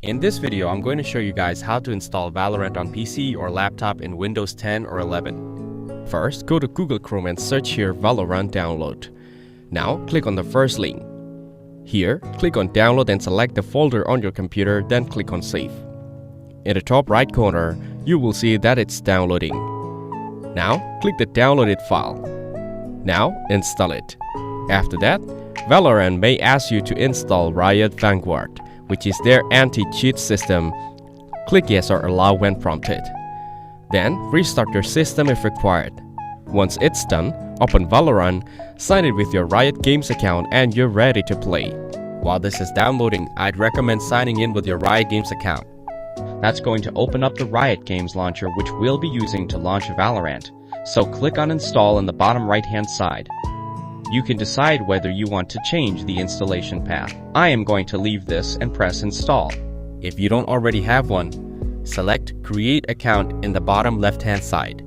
In this video, I'm going to show you guys how to install Valorant on PC or laptop in Windows 10 or 11. First, go to Google Chrome and search here Valorant download. Now, click on the first link. Here, click on download and select the folder on your computer, then click on save. In the top right corner, you will see that it's downloading. Now, click the downloaded file. Now, install it. After that, Valorant may ask you to install Riot Vanguard, which is their anti-cheat system. Click yes or allow when prompted. Then, restart your system if required. Once it's done, open Valorant, sign in with your Riot Games account, and you're ready to play. While this is downloading, I'd recommend signing in with your Riot Games account. That's going to open up the Riot Games launcher, which we'll be using to launch Valorant. So click on install on the bottom right hand side. You can decide whether you want to change the installation path. I am going to leave this and press install. If you don't already have one, select create account in the bottom left hand side.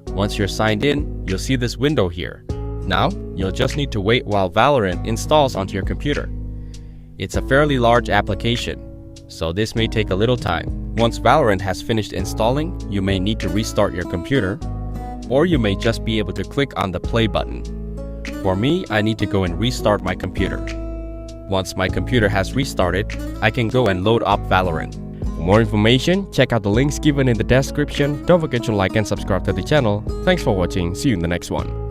Once you're signed in, you'll see this window here. Now, you'll just need to wait while Valorant installs onto your computer. It's a fairly large application, so this may take a little time. Once Valorant has finished installing, you may need to restart your computer, or you may just be able to click on the play button. For me, I need to go and restart my computer. Once my computer has restarted, I can go and load up Valorant. For more information, check out the links given in the description. Don't forget to like and subscribe to the channel. Thanks for watching. See you in the next one.